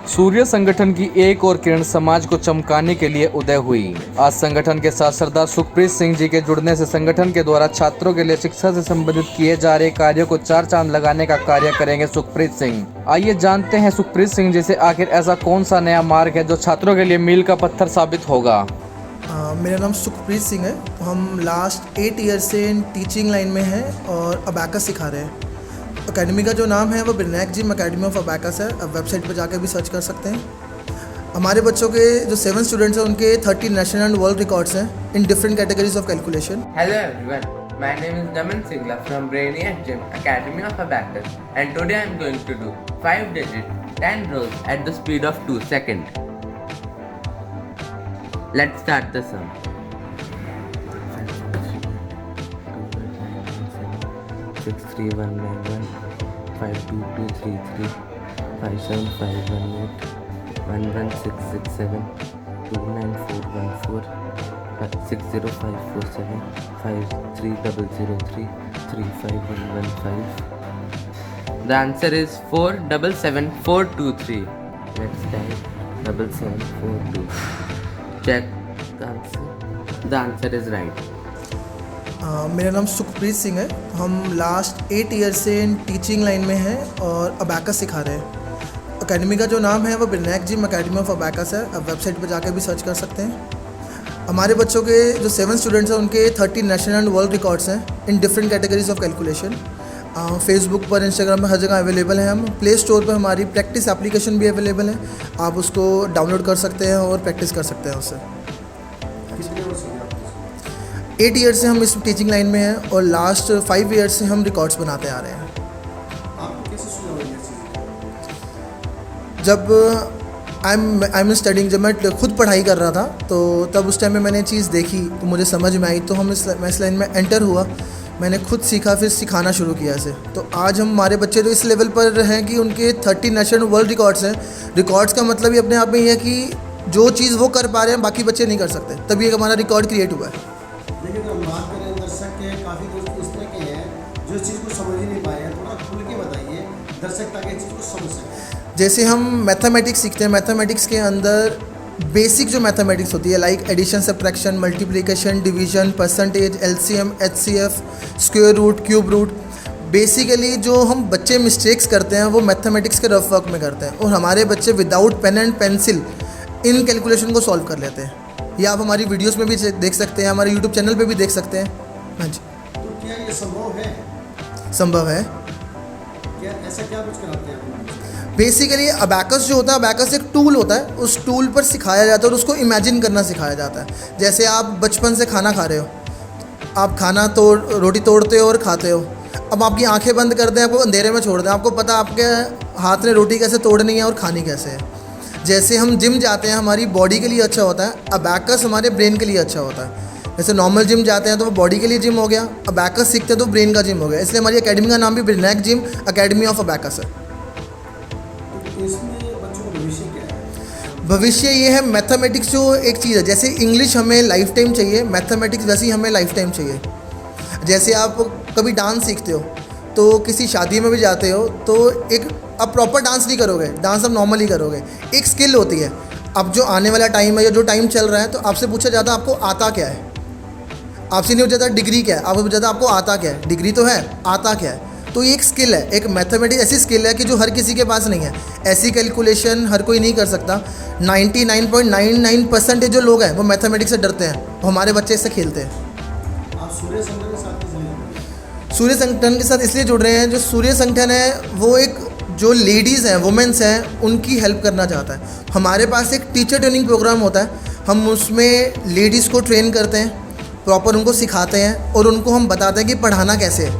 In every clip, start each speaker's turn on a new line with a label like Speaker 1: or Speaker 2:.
Speaker 1: सूर्य संगठन की एक और किरण समाज को चमकाने के लिए उदय हुई। आज संगठन के साथ सरदार सुखप्रीत सिंह जी के जुड़ने से संगठन के द्वारा छात्रों के लिए शिक्षा से संबंधित किए जा रहे कार्यों को चार चांद लगाने का कार्य करेंगे सुखप्रीत सिंह। आइए जानते हैं सुखप्रीत सिंह जी से आखिर ऐसा कौन सा नया मार्ग है जो छात्रों के लिए मील का पत्थर साबित होगा।
Speaker 2: मेरा नाम सुखप्रीत सिंह है। हम लास्ट 8 ईयर से टीचिंग लाइन में हैं और अबैकस सिखा रहे हैं। अकेडमी का जो नाम है वो ब्रिनैक जिम अकेडमी ऑफ अबैकस है। आप वेबसाइट पर जाकर भी सर्च कर सकते हैं। हमारे बच्चों के जो 7 स्टूडेंट्स हैं उनके 30 नेशनल एंड वर्ल्ड रिकॉर्ड्स हैं in different categories of calculation.
Speaker 3: Hello everyone, my name is Naman Singla from Brainiac Gym Academy of Abacus, and today I am going to do 5-digit 10 rows at the speed of 2 seconds. Let's start the sum. 63191 52233 57518 11667 29414 60547 53003 35115. The answer is 477423. Let's type 77423. Check the answer. The answer is right.
Speaker 2: मेरा नाम सुखप्रीत सिंह है। हम last 8 year से teaching line में हैं और abacus सिखा रहे हैं। अकेडमी का जो नाम है वो ब्रिनैक जिम अकेडमी ऑफ अबैकस है। आप वेबसाइट पर जाकर भी सर्च कर सकते हैं। हमारे बच्चों के जो 7 स्टूडेंट्स हैं उनके 30 नेशनल एंड वर्ल्ड रिकॉर्ड्स हैं in different categories of calculation. Facebook पर, इंस्टाग्राम पर हर जगह अवेलेबल हैं। हम प्ले स्टोर पर हमारी प्रैक्टिस एप्लीकेशन भी अवेलेबल है। आप उसको डाउनलोड कर सकते हैं और प्रैक्टिस कर सकते हैं उससे। 8 ईयर से हम इस टीचिंग लाइन में हैं और लास्ट 5 ईयर से हम रिकॉर्ड्स बनाते आ रहे हैं।
Speaker 4: आपको कैसे सुना हुआ ये चीज़?
Speaker 2: जब आई एम स्टडिंग, जब मैं खुद पढ़ाई कर रहा था तो तब उस टाइम में मैंने चीज़ देखी तो मुझे समझ में आई, तो मैं इस लाइन में एंटर हुआ। मैंने खुद सीखा, फिर सिखाना शुरू किया इसे। तो आज हमारे बच्चे तो इस लेवल पर हैं कि उनके 30 नेशनल वर्ल्ड रिकॉर्ड्स हैं। रिकॉर्ड्स का मतलब ही अपने आप में ये है कि जो चीज़ वो कर पा रहे हैं बाकी बच्चे नहीं कर सकते, तभी एक हमारा रिकॉर्ड क्रिएट हुआ है।
Speaker 4: देखिए, तो हम बात करें दर्शक के, काफ़ी दोस्त इस तरह के हैं जो इस चीज़ को समझ ही नहीं पाए हैं। थोड़ा खुल के बताइए दर्शक ताकि इस चीज़ को समझ सकें।
Speaker 2: जैसे हम मैथमेटिक्स सीखते हैं, मैथमेटिक्स के अंदर बेसिक जो मैथमेटिक्स होती है like addition, subtraction, multiplication, division, percentage, LCM, HCF, square root, cube root, basically जो हम बच्चे मिस्टेक्स करते हैं वो मैथमेटिक्स के रफ वर्क में करते हैं और हमारे बच्चे without pen and pencil in calculation को सॉल्व कर लेते हैं। ये आप हमारी वीडियोस में भी देख सकते हैं, हमारे यूट्यूब चैनल पे भी देख सकते हैं। हाँ जी,
Speaker 4: तो क्या ये संभव है?
Speaker 2: संभव है।
Speaker 4: क्या ऐसा क्या कुछ कराते हैं आप?
Speaker 2: बेसिकली अबैकस जो होता है, अबैकस एक टूल होता है, उस टूल पर सिखाया जाता है और उसको इमेजिन करना सिखाया जाता है। जैसे आप बचपन से खाना खा रहे हो, आप रोटी तोड़ते हो और खाते हो। अब आपकी आंखें बंद कर दें, आपको अंधेरे में छोड़ दें, आपको पता आपके हाथ में रोटी कैसे तोड़नी है और खानी कैसे है। जैसे हम जिम जाते हैं, हमारी बॉडी के लिए अच्छा होता है, अबैकस हमारे ब्रेन के लिए अच्छा होता है। जैसे नॉर्मल जिम जाते हैं तो वो बॉडी के लिए जिम हो गया, अबैकस सीखते हैं तो ब्रेन का जिम हो गया। इसलिए हमारी अकेडमी का नाम भी ब्रिनैक जिम अकेडमी ऑफ अबैकस है।
Speaker 4: इसमें बच्चों का भविष्य क्या है?
Speaker 2: भविष्य ये है, मैथमेटिक्स जो एक चीज़ है, जैसे इंग्लिश हमें लाइफ टाइम चाहिए, मैथमेटिक्स वैसे ही हमें लाइफ टाइम चाहिए। जैसे आप कभी डांस सीखते हो तो किसी शादी में भी जाते हो तो एक आप प्रॉपर डांस नहीं करोगे, डांस आप नॉर्मली करोगे, एक स्किल होती है। अब जो आने वाला टाइम है या जो टाइम चल रहा है तो आपसे पूछा जाता है आपको आता क्या है। आपसे नहीं पूछा जाता डिग्री क्या है, आपको पूछा जाता आपको आता क्या है। डिग्री तो है, आता क्या है। तो ये एक स्किल है, एक मैथमेटिक्स ऐसी स्किल है कि जो हर किसी के पास नहीं है। ऐसी कैलकुलेशन हर कोई नहीं कर सकता। 99.99% जो लोग हैं वो मैथमेटिक्स से डरते हैं, हमारे बच्चे इससे खेलते हैं।
Speaker 4: आप सूर्य संगठन के साथ कैसे जुड़े हैं?
Speaker 2: सूर्य संगठन के साथ इसलिए जुड़ रहे हैं, जो सूर्य संगठन है वो एक जो लेडीज़ हैं, वुमेंस हैं, उनकी हेल्प करना चाहता है। हमारे पास एक टीचर ट्रेनिंग प्रोग्राम होता है, हम उसमें लेडीज़ को ट्रेन करते हैं, प्रॉपर उनको सिखाते हैं और उनको हम बताते हैं कि पढ़ाना कैसे है।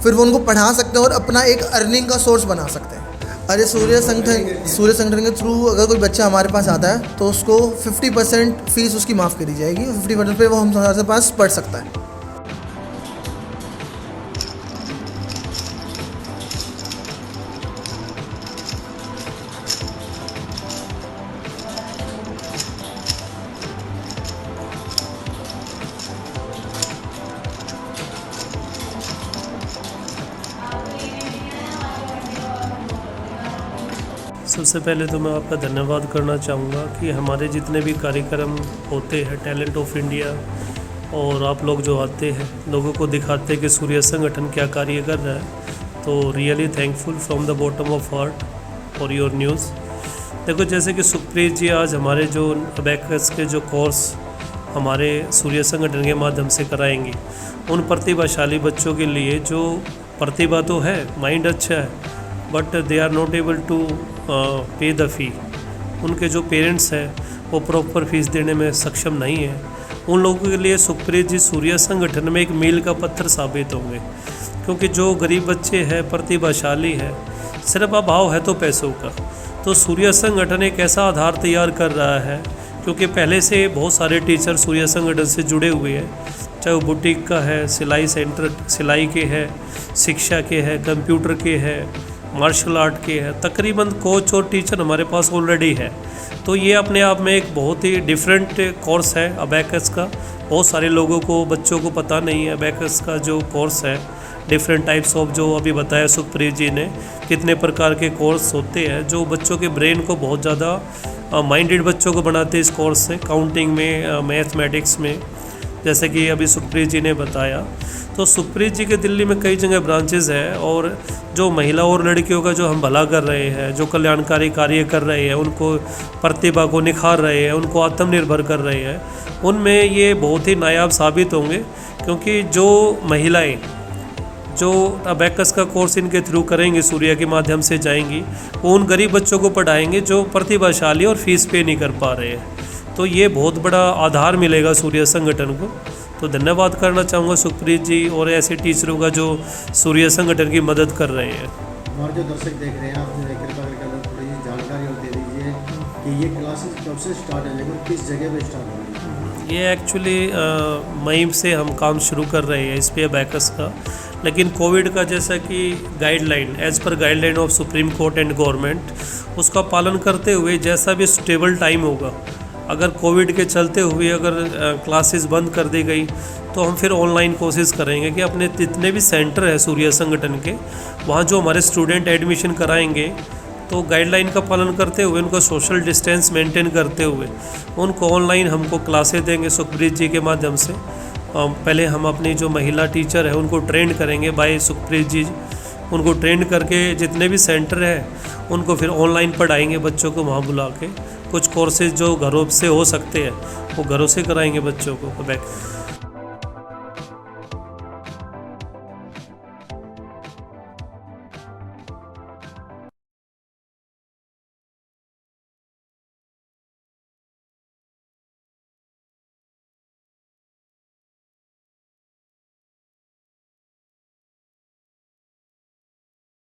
Speaker 2: फिर वो उनको पढ़ा सकते हैं और अपना एक अर्निंग का सोर्स बना सकते हैं। अरे सूर्य संगठन के थ्रू अगर कोई बच्चा हमारे पास आता है तो उसको 50% फ़ीस उसकी माफ़ करी जाएगी, 50% पे वो हमारे पास पढ़ सकता है।
Speaker 5: सबसे पहले तो मैं आपका धन्यवाद करना चाहूँगा कि हमारे जितने भी कार्यक्रम होते हैं टैलेंट ऑफ इंडिया और आप लोग जो आते हैं लोगों को दिखाते हैं कि सूर्य संगठन क्या कार्य कर रहा है, तो really thankful from the bottom of heart for your news. देखो जैसे कि सुखप्रीत जी आज हमारे जो अबैकस के जो कोर्स हमारे सूर्य संगठन के माध्यम से कराएंगे, उन प्रतिभाशाली बच्चों के लिए जो प्रतिभा तो है, माइंड अच्छा है, but they are not able to पे द फी। उनके जो पेरेंट्स हैं वो प्रॉपर फीस देने में सक्षम नहीं है। उन लोगों के लिए सुखप्रीत जी सूर्य संगठन में एक मील का पत्थर साबित होंगे, क्योंकि जो गरीब बच्चे हैं, प्रतिभाशाली है, सिर्फ अभाव है तो पैसों का, तो सूर्य संगठन एक ऐसा आधार तैयार कर रहा है, क्योंकि पहले से बहुत सारे टीचर सूर्य संगठन से जुड़े हुए हैं, चाहे वो बुटीक का है, सिलाई सेंटर सिलाई के है, शिक्षा के है, कंप्यूटर के है, मार्शल आर्ट के है, तकरीबन कोच और टीचर हमारे पास ऑलरेडी है। तो ये अपने आप में एक बहुत ही डिफरेंट कोर्स है अबैकस का। बहुत सारे लोगों को, बच्चों को पता नहीं है अबैकस का जो कोर्स है, डिफरेंट टाइप्स ऑफ जो अभी बताया सुखप्रीत जी ने, कितने प्रकार के कोर्स होते हैं जो बच्चों के ब्रेन को बहुत ज़्यादा माइंडेड बच्चों को बनाते हैं इस कोर्स से, काउंटिंग में, मैथमेटिक्स में, जैसे कि अभी सुखप्रीत जी ने बताया। तो सुखप्रीत जी के दिल्ली में कई जगह ब्रांचेज़ है, और जो महिला और लड़कियों का जो हम भला कर रहे हैं, जो कल्याणकारी कार्य कर रहे हैं, उनको प्रतिभा को निखार रहे हैं, उनको आत्मनिर्भर कर रहे हैं, उनमें ये बहुत ही नायाब साबित होंगे। क्योंकि जो महिलाएं जो अबैकस का कोर्स इनके थ्रू करेंगे, सूर्य के माध्यम से जाएंगी, वो उन गरीब बच्चों को पढ़ाएंगे जो प्रतिभाशाली और फीस पे नहीं कर पा रहे हैं। तो ये बहुत बड़ा आधार मिलेगा सूर्य संगठन को। तो धन्यवाद करना चाहूँगा सुखप्रीत जी और ऐसे टीचरों का जो सूर्य संगठन की मदद कर रहे हैं।
Speaker 4: हमारे जो दर्शक देख रहे हैं, आप कृपया करके थोड़ी सी जानकारी और दे दीजिए कि ये क्लासेस कब से स्टार्ट है, लेकिन किस जगह पे स्टार्ट होगी?
Speaker 5: ये एक्चुअली मई से हम काम शुरू कर रहे हैं इस पे अबैकस का, लेकिन कोविड का जैसा कि guideline, as per guideline of supreme court and government, उसका पालन करते हुए जैसा भी स्टेबल टाइम होगा, अगर कोविड के चलते हुए अगर क्लासेस बंद कर दी गई तो हम फिर ऑनलाइन कोशिश करेंगे कि अपने जितने भी सेंटर है सूर्य संगठन के, वहाँ जो हमारे स्टूडेंट एडमिशन कराएंगे तो गाइडलाइन का पालन करते हुए, उनको सोशल डिस्टेंस मेंटेन करते हुए उनको ऑनलाइन हमको क्लासेस देंगे सुखप्रीत जी के माध्यम से। पहले हम अपनी जो महिला टीचर है उनको ट्रेंड करेंगे बाय सुखप्रीत जी, उनको ट्रेंड करके जितने भी सेंटर हैं उनको फिर ऑनलाइन पढ़ाएंगे बच्चों को वहाँ बुला के। कुछ कोर्सेज जो घरों से हो सकते हैं वो घरों से कराएंगे बच्चों को।